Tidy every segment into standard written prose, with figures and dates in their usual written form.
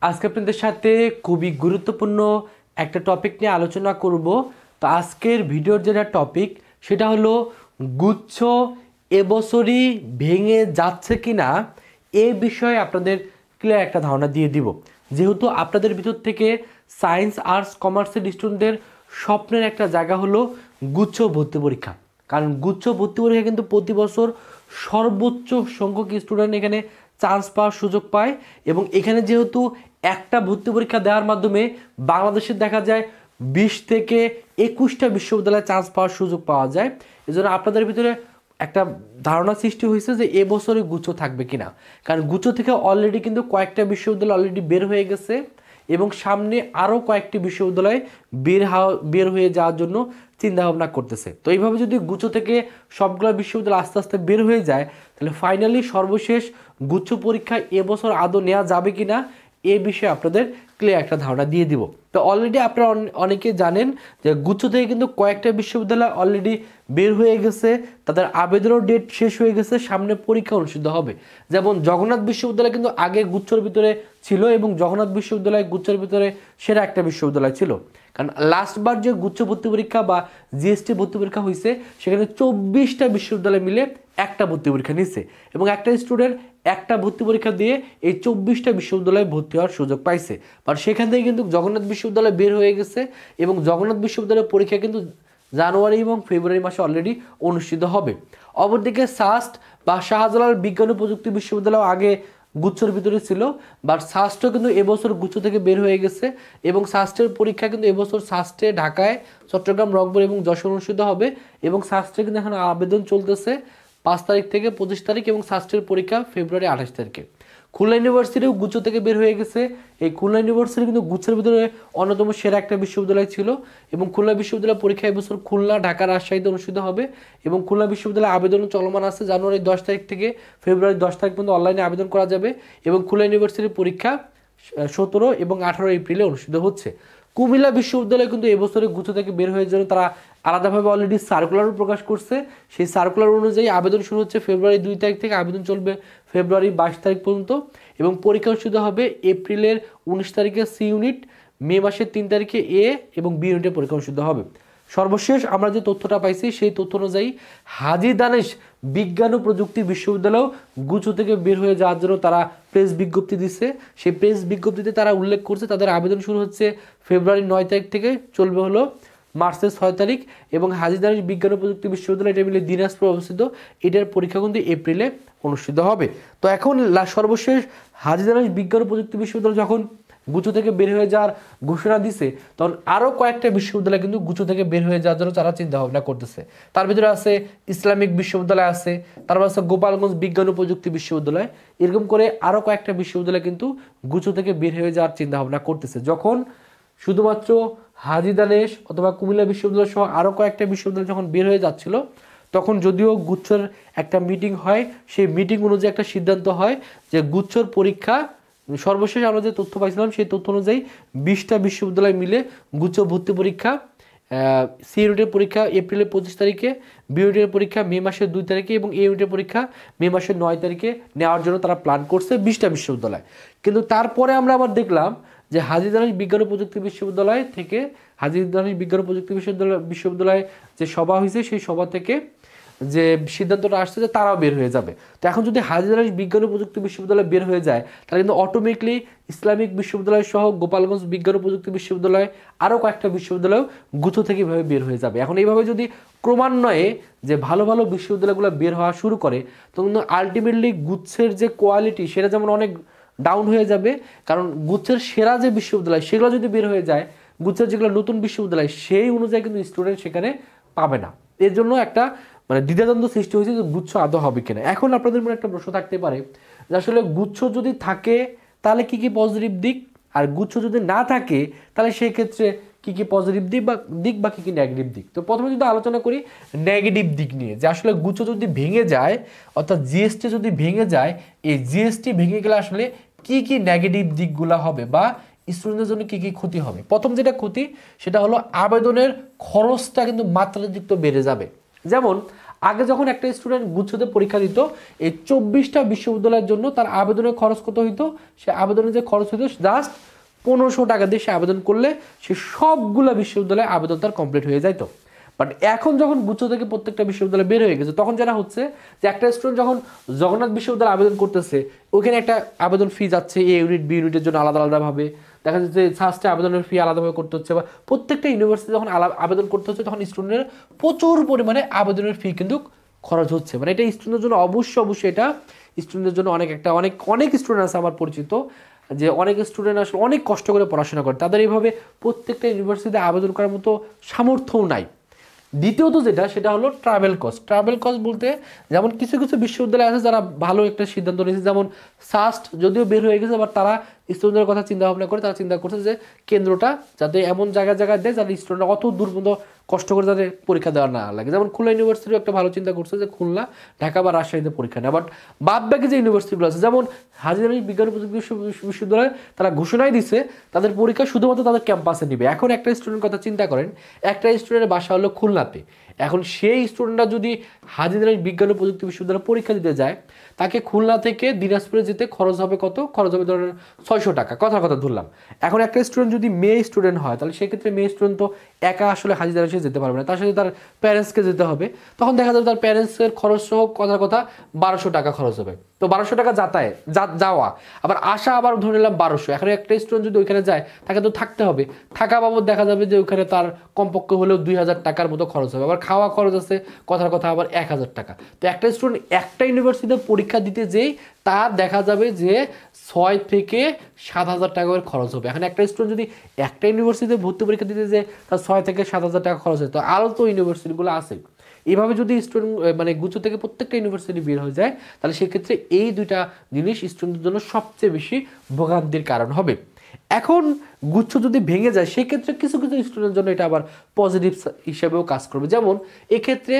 আজকে আপনাদের সাথে খুবই গুরুত্বপূর্ণ একটা টপিক নিয়ে আলোচনা করব। তো আজকের ভিডিওর যেটা টপিক সেটা হলো গুচ্ছ এবছরই ভেঙে যাচ্ছে কিনা এই বিষয়ে আপনাদের ক্লিয়ার একটা ধারণা দিয়ে দিব। যেহেতু আপনাদের ভিতর থেকে সায়েন্স আর্টস কমার্সের স্টুডেন্টদের স্বপ্নের একটা জায়গা হলো গুচ্ছ ভর্তি পরীক্ষা, কারণ গুচ্ছ ভর্তি পরীক্ষা কিন্তু প্রতি বছর সর্বোচ্চ সংখ্যক স্টুডেন্ট এখানে চান্স পাওয়ার সুযোগ পায় এবং এখানে যেহেতু একটা ভর্তি পরীক্ষা দেওয়ার মাধ্যমে বাংলাদেশে দেখা যায় 20 থেকে 21টা বিশ্ববিদ্যালয়ে চান্স পাওয়ার সুযোগ পাওয়া যায়। এজন্য আপনাদের ভিতরে একটা ধারণা সৃষ্টি হয়েছে যে এবছরে গুচ্ছ থাকবে কিনা, কারণ গুচ্ছ থেকে অলরেডি কিন্তু কয়েকটা বিশ্ববিদ্যালয় অলরেডি বের হয়ে গেছে এবং সামনে আরও কয়েকটি বিশ্ববিদ্যালয় বের হয়ে যাওয়ার জন্য চিন্তা ভাবনা করতেছে। তো এইভাবে যদি গুচ্ছ থেকে সবগুলো বিশ্ববিদ্যালয় আস্তে আস্তে বের হয়ে যায় তাহলে ফাইনালি সর্বশেষ গুচ্ছ পরীক্ষা এবছর আদৌ নেওয়া যাবে কিনা এ বিষয়ে আপনাদের ক্লিয়ার একটা ধারণা দিয়ে দিব। তো অলরেডি আপনারা অনেকে জানেন যে গুচ্ছ থেকে কিন্তু কয়েকটা বিশ্ববিদ্যালয় অলরেডি বের হয়ে গেছে, তাদের আবেদনের ডেট শেষ হয়ে গেছে, সামনে পরীক্ষা অনুষ্ঠিত হবে। যেমন জগন্নাথ বিশ্ববিদ্যালয় কিন্তু আগে গুচ্ছর ভিতরে ছিল এবং জগন্নাথ বিশ্ববিদ্যালয় গুচ্ছের ভিতরে সেরা একটা বিশ্ববিদ্যালয় ছিল, কারণ লাস্টবার যে গুচ্ছ ভর্তি পরীক্ষা বা জিএসটি ভর্তি পরীক্ষা হয়েছে সেখানে 24টা বিশ্ববিদ্যালয় মিলে একটা ভর্তি পরীক্ষা নিচ্ছে এবং একটা স্টুডেন্ট একটা ভর্তি পরীক্ষা দিয়ে এই 24টা বিশ্ববিদ্যালয়ে ভর্তি হওয়ার সুযোগ পাইছে। বাট সেখান থেকে কিন্তু জগন্নাথ বিশ্ববিদ্যালয় বের হয়ে গেছে এবং জগন্নাথ বিশ্ববিদ্যালয়ের পরীক্ষা কিন্তু জানুয়ারি এবং ফেব্রুয়ারি মাসে অলরেডি অনুষ্ঠিত হবে। অপরদিকে সাস্ট বা শাহজালাল বিজ্ঞান ও প্রযুক্তি বিশ্ববিদ্যালয় আগে গুচ্ছর ভিতরে ছিল, বাট সাস্টও কিন্তু এবছর গুচ্ছ থেকে বের হয়ে গেছে এবং সাস্টের পরীক্ষা কিন্তু এবছর সাস্টে ঢাকায়, চট্টগ্রাম, রংপুর এবং যশোর অনুষ্ঠিত হবে এবং সাস্টে কিন্তু এখন আবেদন চলতেছে 5 তারিখ থেকে 25 তারিখ এবং সাস্টের পরীক্ষা ফেব্রুয়ারি 28 তারিখে। খুলনা ইউনিভার্সিটিও গুচ্ছ থেকে বের হয়ে গেছে। এই খুলনা ইউনিভার্সিটি কিন্তু গুচ্ছের ভিতরে অন্যতম সেরা একটা বিশ্ববিদ্যালয় ছিল এবং খুলনা বিশ্ববিদ্যালয় পরীক্ষা এবছর খুলনা, ঢাকা, রাজশাহীতে অনুষ্ঠিত হবে এবং খুলনা বিশ্ববিদ্যালয়ে আবেদন চলমান আছে। জানুয়ারি 10 তারিখ থেকে ফেব্রুয়ারি 10 তারিখ পর্যন্ত অনলাইনে আবেদন করা যাবে এবং খুলনা ইউনিভার্সিটির পরীক্ষা 17 এবং 18 এপ্রিলে অনুষ্ঠিত হচ্ছে। কুমিল্লা বিশ্ববিদ্যালয় কিন্তু এবছরে গুচ্ছ থেকে বের হয়ে জন্য তারা আলাদাভাবে অলরেডি সার্কুলারও প্রকাশ করছে। সেই সার্কুলার অনুযায়ী আবেদন শুরু হচ্ছে ফেব্রুয়ারি 2 তারিখ থেকে, আবেদন চলবে ফেব্রুয়ারি 22 তারিখ পর্যন্ত এবং পরীক্ষা অনুষ্ঠিত হবে এপ্রিলের 19 তারিখে সি ইউনিট, মে মাসের 3 তারিখে এ এবং বি ইউনিটের পরীক্ষা অনুষ্ঠিত হবে। সর্বশেষ আমরা যে তথ্যটা পাইছি সেই তথ্য অনুযায়ী হাজী দানেশ বিজ্ঞান ও প্রযুক্তি বিশ্ববিদ্যালয় গুচ্ছ থেকে বের হয়ে যাওয়ার জন্য তারা প্রেস বিজ্ঞপ্তি দিচ্ছে। সেই প্রেস বিজ্ঞপ্তিতে তারা উল্লেখ করছে তাদের আবেদন শুরু হচ্ছে ফেব্রুয়ারি 9 তারিখ থেকে, চলবে হলো মার্চের 6 তারিখ এবং হাজী দানেশ বিজ্ঞান ও প্রযুক্তি বিশ্ববিদ্যালয় এটা মিলে দিনাজপুর অবস্থিত, এটার পরীক্ষা কিন্তু এপ্রিলে অনুষ্ঠিত হবে। তো এখন সর্বশেষ হাজী দানেশ বিজ্ঞান ও প্রযুক্তি বিশ্ববিদ্যালয় যখন গুচ্ছ থেকে বের হয়ে যাওয়ার ঘোষণা দিছে তখন আরও কয়েকটা বিশ্ববিদ্যালয় কিন্তু গুচ্ছ থেকে বের হয়ে যাওয়ার জন্য তারা চিন্তা ভাবনা করতেছে। তার ভিতরে আছে ইসলামিক বিশ্ববিদ্যালয় আছে, তারপর আছে গোপালগঞ্জ বিজ্ঞান ও প্রযুক্তি বিশ্ববিদ্যালয়, এরকম করে আরও কয়েকটা বিশ্ববিদ্যালয় কিন্তু গুচ্ছ থেকে বের হয়ে যাওয়ার চিন্তা ভাবনা করতেছে। যখন শুধুমাত্র হাজী দানেশ অথবা কুমিল্লা বিশ্ববিদ্যালয় সহ আরও কয়েকটা বিশ্ববিদ্যালয় যখন বের হয়ে যাচ্ছিল তখন যদিও গুচ্ছর একটা মিটিং হয়, সেই মিটিং অনুযায়ী একটা সিদ্ধান্ত হয় যে গুচ্ছর পরীক্ষা সর্বশেষ আমরা যে তথ্য পাইছিলাম সেই তথ্য অনুযায়ী 20টা বিশ্ববিদ্যালয় মিলে গুচ্ছ ভর্তি পরীক্ষা, সি ইউনিটের পরীক্ষা এপ্রিলের 25 তারিখে, বি ইউনিটের পরীক্ষা মে মাসের 2 তারিখে এবং এ ইউনিটের পরীক্ষা মে মাসের 9 তারিখে নেওয়ার জন্য তারা প্ল্যান করছে 20টা বিশ্ববিদ্যালয়। কিন্তু তারপরে আমরা আবার দেখলাম যে হাজী দানেশ বিজ্ঞান ও প্রযুক্তি বিশ্ববিদ্যালয় থেকে, হাজী দানেশ বিজ্ঞান ও প্রযুক্তি বিশ্ববিদ্যালয় যে সভা হয়েছে সেই সভা থেকে যে সিদ্ধান্তটা আসছে যে তারাও বের হয়ে যাবে। তো এখন যদি হাজী দানেশ বিজ্ঞান ও প্রযুক্তি বিশ্ববিদ্যালয় বের হয়ে যায় তাহলে কিন্তু অটোমেটিকলি ইসলামিক বিশ্ববিদ্যালয় সহ গোপালগঞ্জ বিজ্ঞান ও প্রযুক্তি বিশ্ববিদ্যালয় আরও কয়েকটা বিশ্ববিদ্যালয় গুচ্ছ থেকে এভাবে বের হয়ে যাবে। এখন এইভাবে যদি ক্রমান্বয়ে যে ভালো ভালো বিশ্ববিদ্যালয়গুলো বের হওয়া শুরু করে তখন আলটিমেটলি গুচ্ছের যে কোয়ালিটি সেটা যেমন অনেক ডাউন হয়ে যাবে, কারণ গুচ্ছের সেরা যে বিশ্ববিদ্যালয় সেগুলো যদি বের হয়ে যায় গুচ্ছের যেগুলো নতুন বিশ্ববিদ্যালয় সেই অনুযায়ী কিন্তু স্টুডেন্ট সেখানে পাবে না। এর জন্য একটা দ্বিধাদ্বন্দ্ব সৃষ্টি হয়েছে যে গুচ্ছ আদৌ হবে কিনা। এখন আপনাদের মনে একটা প্রশ্ন থাকতে পারে যে আসলে গুচ্ছ যদি থাকে তাহলে কি কি পজিটিভ দিক, আর গুচ্ছ যদি না থাকে তাহলে সেই ক্ষেত্রে কি কি পজিটিভ দিক বা কি কি নেগেটিভ দিক। তো প্রথমে যদি আলোচনা করি নেগেটিভ দিক নিয়ে, যে আসলে গুচ্ছ যদি ভেঙে যায় অর্থাৎ জিএসটি যদি ভেঙে যায়, এই জিএসটি ভেঙে গেলে আসলে কি কি নেগেটিভ দিকগুলো হবে বা স্টুডেন্টদের জন্য কি কি ক্ষতি হবে। প্রথম যেটা ক্ষতি সেটা হলো আবেদনের খরচটা কিন্তু মাত্রাতিরিক্ত বেড়ে যাবে। যেমন আগে যখন একটা স্টুডেন্ট গুচ্ছতে পরীক্ষা দিত, এই 24টা বিশ্ববিদ্যালয়ের জন্য তার আবেদনের খরচ কত হইতো, সে আবেদনের যে খরচ হইতো জাস্ট 1500 টাকা দিয়ে সে আবেদন করলে সে সবগুলো বিশ্ববিদ্যালয়ে আবেদন তার কমপ্লিট হয়ে যাইতো। বাট এখন যখন গুচ্ছ থেকে প্রত্যেকটা বিশ্ববিদ্যালয় বের হয়ে গেছে, তখন যেটা হচ্ছে যে একটা স্টুডেন্ট যখন জগন্নাথ বিশ্ববিদ্যালয়ে আবেদন করতেছে, ওখানে একটা আবেদন ফি যাচ্ছে এ ইউনিট বি ইউনিটের জন্য আলাদা আলাদাভাবে, দেখা যাচ্ছে সাস্টে আবেদনের ফি আলাদাভাবে করতে হচ্ছে, বা প্রত্যেকটা ইউনিভার্সিটি যখন আবেদন করতে হচ্ছে তখন স্টুডেন্টের প্রচুর পরিমাণে আবেদনের ফি কিন্তু খরচ হচ্ছে। মানে এটা স্টুডেন্টের জন্য অবশ্যই এটা স্টুডেন্টের জন্য অনেক স্টুডেন্ট আছে আমার পরিচিত, যে অনেক স্টুডেন্ট আসলে অনেক কষ্ট করে পড়াশোনা করে, তাদের এইভাবে প্রত্যেকটা ইউনিভার্সিটিতে আবেদন করার মতো সামর্থ্যও নাই। দ্বিতীয়ত সেটা হলো ট্রাভেল কস্ট বলতে, যেমন কিছু কিছু বিশ্ববিদ্যালয় আছে যারা ভালো একটা সিদ্ধান্ত নিয়েছে, যেমন সাস্ট যদিও বের হয়ে গেছে, বাট তারা স্টুডেন্টের কথা চিন্তা ভাবনা করে তারা চিন্তা করছে যে কেন্দ্রটা যাতে এমন জায়গায় দেয় যাতে স্টুডেন্টরা অত দূর পর্যন্ত কষ্ট করে যাতে পরীক্ষা দেওয়া না লাগে। যেমন খুলনা ইউনিভার্সিটিও একটা ভালো চিন্তা করছে যে খুলনা, ঢাকা বা রাজশাহীতে পরীক্ষা নেয়। বাট বাদ বাকি যে ইউনিভার্সিটিগুলো আছে, যেমন হাজী বিজ্ঞান ও প্রযুক্তি বিশ্ববিদ্যালয়, তারা ঘোষণাই দিছে তাদের পরীক্ষা শুধুমাত্র তাদের ক্যাম্পাসে নিবে। এখন একটা স্টুডেন্টের কথা চিন্তা করেন, একটা স্টুডেন্টের বাসা হলো খুলনাতে, এখন সেই স্টুডেন্টরা যদি হাজী বিজ্ঞান ও প্রযুক্তি বিশ্ববিদ্যালয়ে পরীক্ষা দিতে যায়, তাকে খুলনা থেকে দিনাজপুরে যেতে খরচ হবে কত? খরচ হবে ধরেন 600 টাকা, কথা ধরলাম। এখন একটা স্টুডেন্ট যদি মেয়ে স্টুডেন্ট হয়, তাহলে সেক্ষেত্রে মেয়ে স্টুডেন্ট তো একা আসলে হাজী যেতে পারবে না, তার সাথে তার প্যারেন্টসকে যেতে হবে। তখন দেখা যাবে তার প্যারেন্টসের খরচ সহ কথা 1200 টাকা খরচ হবে। তো 1200 টাকা যাওয়া, আবার আসা আবার ধরে নিলাম 1200। এখন একটা স্টুডেন্ট যদি ওইখানে যায়, তাকে তো থাকতে হবে, থাকা বাবদ দেখা যাবে যে ওইখানে তার কমপক্ষে হলেও 2000 টাকার মতো খরচ হবে, আবার খাওয়া খরচ আছে কথা আবার 1000 টাকা। তো একটা স্টুডেন্ট একটা ইউনিভার্সিটিতে পরীক্ষা দিতে যেই তার দেখা যাবে যে 6 থেকে 7000 টাকা করে খরচ হবে। এখন একটা স্টুডেন্ট যদি একটা ইউনিভার্সিটিতে ভর্তি পরীক্ষা দিতে যায়, তার 6 থেকে 7000 টাকা খরচ হয়। তো আরও তো ইউনিভার্সিটিগুলো আছে। এইভাবে যদি স্টুডেন্ট মানে গুচ্ছ থেকে প্রত্যেকটা ইউনিভার্সিটি বের হয়ে যায়, তাহলে সেক্ষেত্রে এই দুইটা জিনিস স্টুডেন্টের জন্য সবচেয়ে বেশি ভোগান্তির কারণ হবে। এখন গুচ্ছ যদি ভেঙে যায়, সেক্ষেত্রে কিছু কিছু স্টুডেন্টের জন্য এটা আবার পজিটিভ হিসেবেও কাজ করবে। যেমন এক্ষেত্রে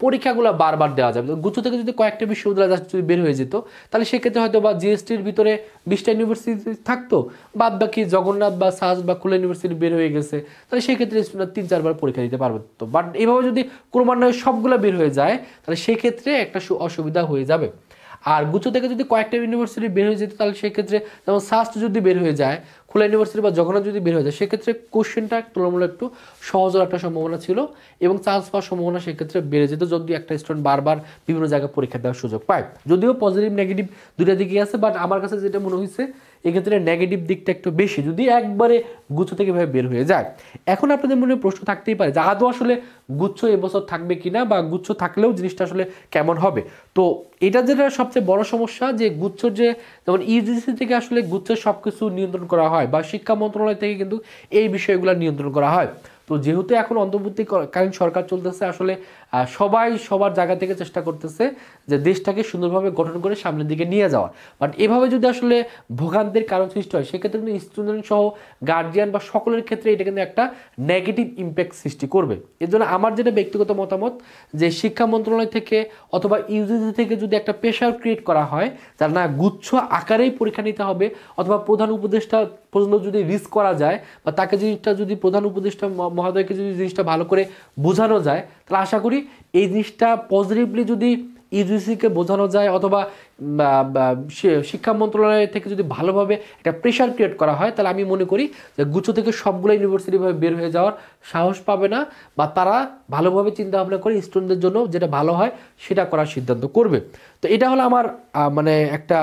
পরীক্ষাগুলো বারবার দেওয়া যাবে। গুচ্ছ থেকে যদি কয়েকটা বিশ্ববিদ্যালয় যদি বের হয়ে যেত, তাহলে সেক্ষেত্রে হয়তো বা জিএসটির ভিতরে 20টা ইউনিভার্সিটি থাকতো, বাদ বাকি জগন্নাথ বা সাস বা খুলনা ইউনিভার্সিটি বের হয়ে গেছে, তাহলে সেক্ষেত্রে স্টুডেন্ট 3-4 বার পরীক্ষা দিতে পারবে। তো বাট এইভাবে যদি ক্রমান্বয়ে সবগুলো বের হয়ে যায়, তাহলে সেক্ষেত্রে একটা অসুবিধা হয়ে যাবে। আর গুচ্ছ থেকে যদি কয়েকটা ইউনিভার্সিটি বের হয়ে যেত, তাহলে সেক্ষেত্রে যেমন সাস্ট যদি বের হয়ে যায়, খুলনা ইউনিভার্সিটি বা জগন্নাথ যদি বের হয়ে যায়, সেক্ষেত্রে কোশ্চেনটা তুলনামূলক একটু সহজ হওয়ার একটা সম্ভাবনা ছিল এবং চান্স পাওয়ার সম্ভাবনা সেক্ষেত্রে বেড়ে যেত যদি একটা স্টুডেন্ট বারবার বিভিন্ন জায়গায় পরীক্ষা দেওয়ার সুযোগ পায়। যদিও পজিটিভ নেগেটিভ দুটা দিকই আছে, বাট আমার কাছে যেটা মনে হয়েছে এক্ষেত্রে নেগেটিভ দিকটা একটু বেশি যদি একবারে গুচ্ছ থেকে ভাবে বের হয়ে যায়। এখন আপনাদের মনে প্রশ্ন থাকতেই পারে যে আদৌ আসলে গুচ্ছ এবছর থাকবে কিনা, বা গুচ্ছ থাকলেও জিনিসটা আসলে কেমন হবে। তো এটা যেটা সবচেয়ে বড় সমস্যা, যে গুচ্ছর যে যেমন ইউজিসি থেকে আসলে গুচ্ছের সব কিছু নিয়ন্ত্রণ করা হয়, বা শিক্ষা মন্ত্রণালয় থেকে কিন্তু এই বিষয়গুলো নিয়ন্ত্রণ করা হয়। তো যেহেতু এখন অন্তর্বর্তীকালীন সরকার চলতেছে, আসলে সবাই সবার জায়গা থেকে চেষ্টা করতেছে যে দেশটাকে সুন্দরভাবে গঠন করে সামনের দিকে নিয়ে যাওয়ার। বাট এভাবে যদি আসলে ভোগান্তির কারণ সৃষ্টি হয়, সেক্ষেত্রে কিন্তু স্টুডেন্ট সহ গার্জিয়ান বা সকলের ক্ষেত্রে এটা কিন্তু একটা নেগেটিভ ইম্প্যাক্ট সৃষ্টি করবে। এর জন্য আমার যেটা ব্যক্তিগত মতামত, যে শিক্ষা মন্ত্রণালয় থেকে অথবা ইউজিসি থেকে যদি একটা প্রেশার ক্রিয়েট করা হয়, যার না গুচ্ছ আকারেই পরীক্ষা নিতে হবে, অথবা প্রধান উপদেষ্টা পর্যন্ত যদি রিস্ক করা যায়, বা তাকে জিনিসটা যদি প্রধান উপদেষ্টা মহোদয়কে যদি জিনিসটা ভালো করে বোঝানো যায়, তাহলে আশা করি এই জিনিসটা পজিটিভলি যদি ইউজিসিকে বোঝানো যায়, অথবা শিক্ষা মন্ত্রণালয় থেকে যদি ভালোভাবে একটা প্রেশার ক্রিয়েট করা হয়, তাহলে আমি মনে করি যে গুচ্ছ থেকে সবগুলো ইউনিভার্সিটিভাবে বের হয়ে যাওয়ার সাহস পাবে না, বা তারা ভালোভাবে চিন্তা ভাবনা করে স্টুডেন্টদের জন্য যেটা ভালো হয় সেটা করার সিদ্ধান্ত করবে। তো এটা হলো আমার মানে একটা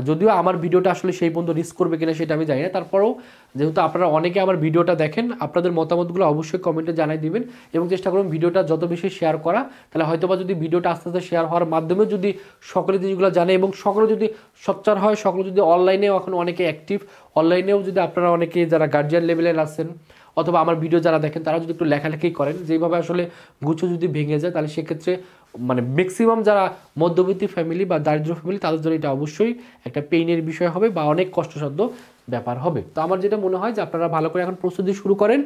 যদিও আমার ভিডিওটা আসলে সেই পর্যন্ত রিস্ক করবে কিনা সেটা আমি জানি না, তারপরেও যেহেতু আপনারা অনেকে আমার ভিডিওটা দেখেন, আপনাদের মতামতগুলো অবশ্যই কমেন্টে জানাই দিবেন এবং চেষ্টা করুন ভিডিওটা যত বেশি শেয়ার করা। তাহলে হয়তোবা যদি ভিডিওটা আস্তে আস্তে শেয়ার হওয়ার মাধ্যমে যদি সকলে জিনিসগুলো জানে এবং সকলে যদি সোচ্চার হয়, সকলে যদি অনলাইনেও এখন অনেকে অ্যাক্টিভ, অনলাইনেও যদি আপনারা অনেকে যারা গার্জিয়ান লেভেলের আছেন অথবা আমার ভিডিও যারা দেখেন, তারা যদি একটু লেখালেখি করেন যেভাবে আসলে গুচ্ছ যদি ভেঙে যায়, তাহলে সেক্ষেত্রে মানে ম্যাক্সিমাম যারা মধ্যবিত্ত ফ্যামিলি বা দারিদ্র ফ্যামিলি, তাদের জন্য এটা অবশ্যই একটা পেইনের বিষয় হবে বা অনেক কষ্টসাধ্য ব্যাপার হবে। তো আমার যেটা মনে হয় যে আপনারা ভালো করে এখন প্রস্তুতি শুরু করেন,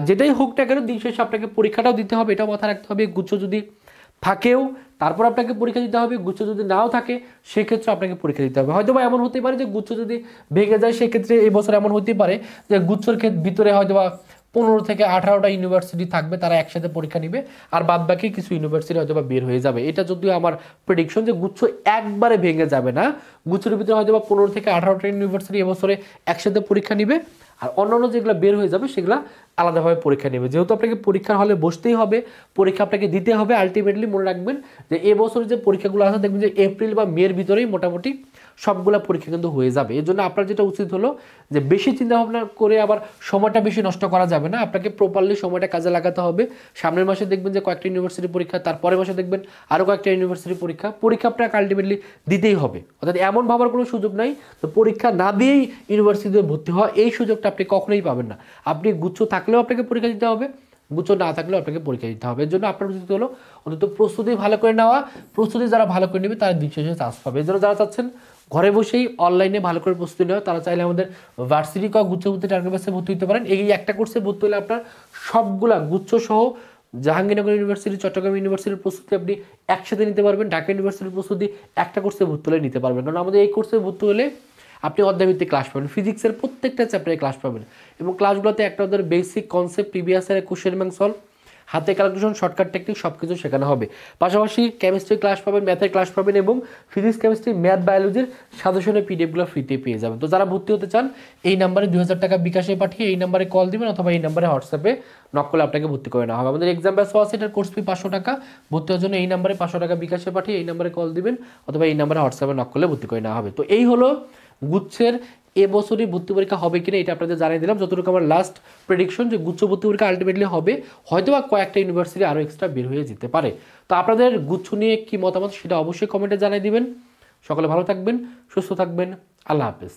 যেটাই হোক না কেন দিন শেষে আপনাকে পরীক্ষাটাও দিতে হবে, এটাও মাথায় রাখতে হবে। গুচ্ছ যদি থাকেও তারপর আপনাকে পরীক্ষা দিতে হবে, গুচ্ছ যদি নাও থাকে সেক্ষেত্রে আপনাকে পরীক্ষা দিতে হবে। হয়তো বা এমন হতে পারে যে গুচ্ছ যদি ভেঙে যায়, সেক্ষেত্রে এই বছর এমন হতে পারে যে গুচ্ছর ভিতরে হয়তো বা 15 থেকে 18টা ইউনিভার্সিটি থাকবে, তারা একসাথে পরীক্ষা নিবে, আর বাদ বাকি কিছু ইউনিভার্সিটি হয়তো বা বের হয়ে যাবে। এটা যদিও আমার প্রেডিকশন যে গুচ্ছ একবারে ভেঙে যাবে না, গুচ্ছের ভিতরে হয়তো বা 15 থেকে 18টা ইউনিভার্সিটি এবছরে একসাথে পরীক্ষা নিবে, আর অন্যান্য যেগুলো বের হয়ে যাবে সেগুলো আলাদাভাবে পরীক্ষা নেবে। যেহেতু আপনাকে পরীক্ষার হলে বসতেই হবে, পরীক্ষা আপনাকে দিতে হবে, আলটিমেটলি মনে রাখবেন যে এবছর যে পরীক্ষাগুলো আছে দেখবেন যে এপ্রিল বা মের ভিতরেই মোটামুটি সবগুলো পরীক্ষা কিন্তু হয়ে যাবে। এর জন্য আপনার যেটা উচিত হলো যে বেশি চিন্তা ভাবনা করে আবার সময়টা বেশি নষ্ট করা যাবে না, আপনাকে প্রপারলি সময়টা কাজে লাগাতে হবে। সামনের মাসে দেখবেন যে কয়েকটা ইউনিভার্সিটি পরীক্ষা, তারপরের মাসে দেখবেন আরও কয়েকটা ইউনিভার্সিটি পরীক্ষা আপনাকে আলটিমেটলি দিতেই হবে। অর্থাৎ এমন ভাবার কোনো সুযোগ নাই তো পরীক্ষা না দিয়েই ইউনিভার্সিটিতে ভর্তি হওয়া, এই সুযোগটা আপনি কখনোই পাবেন না। আপনি গুচ্ছ থাকলেও আপনাকে পরীক্ষা দিতে হবে, গুচ্ছ না থাকলেও আপনাকে পরীক্ষা দিতে হবে। এর জন্য আপনার উচিত হলো অন্তত প্রস্তুতি ভালো করে নেওয়া। প্রস্তুতি যারা ভালো করে নেবে তারা দিন শেষে চান্স পাবে। এর জন্য যারা চাচ্ছেন ঘরে বসেই অনলাইনে ভালো করে প্রস্তুতি নেওয়া, তারা চাইলে আমাদের ভার্সিটি গুচ্ছ ভর্তি টার্গেট বেসে ভর্তি হতে পারেন। এই একটা কোর্সে ভর্তি হলে আপনার সবগুলা গুচ্ছ সহ জাহাঙ্গীরনগর ইউনিভার্সিটি, চট্টগ্রাম ইউনিভার্সিটির প্রস্তুতি আপনি একসাথে নিতে পারবেন, ঢাকা ইউনিভার্সিটির প্রস্তুতি একটা কোর্সে ভর্তি হলে নিতে পারবেন। কারণ আমাদের এই কোর্সে ভর্তি হলে আপনি অধ্যায়ভিত্তিক ক্লাস পাবেন, ফিজিক্সের প্রত্যেকটা চ্যাপ্টারে ক্লাস পাবেন, এবং ক্লাসগুলোতে একটা ওদের বেসিক কনসেপ্ট, প্রিভিয়াস ইয়ারের কোশ্চেন ব্যাংক সলভ, হাতে ক্যালকুলেশন, শর্টকাট টেকনিক সব কিছু শেখানো হবে। পাশাপাশি কেমিস্ট্রি ক্লাস পাবেন, ম্যাথের ক্লাস পাবেন, এবং ফিজিক্স, কেমিস্ট্রি, ম্যাথ, বায়োলজির সাজেশনের পিডিএফগুলো ফ্রিতে পেয়ে যাবেন। তো যারা ভর্তি হতে চান এই নাম্বারে 2000 টাকা বিকাশে পাঠিয়ে এই নাম্বারে কল দিবেন, অথবা এই নাম্বারে হোয়াটসঅ্যাপে নক করলে আপনাকে ভর্তি করে নেওয়া হবে। আমাদের এক্সাম ব্যাচ আছে, এটার কোর্স ফি 500 টাকা। ভর্তি হওয়ার জন্য এই নাম্বারে 500 টাকা বিকাশে পাঠিয়ে এই নাম্বারে কল দিবেন, অথবা এই নাম্বারে হোয়াটসঅ্যাপে নক করলে ভর্তি করে নেওয়া হবে। তো এই হলো গুচ্ছের এবছরই ভর্তি পরীক্ষা হবে কিনা এটা আপনাদের জানিয়ে দিলাম। যতটুকু আমার লাস্ট প্রেডিকশন যে গুচ্ছ ভর্তি পরীক্ষা আলটিমেটলি হবে, হয়তো বা কয়েকটা ইউনিভার্সিটি আরও এক্সট্রা বের হয়ে যেতে পারে। তো আপনাদের গুচ্ছ নিয়ে কি মতামত সেটা অবশ্যই কমেন্টে জানিয়ে দিবেন। সকলে ভালো থাকবেন, সুস্থ থাকবেন, আল্লাহ হাফেজ।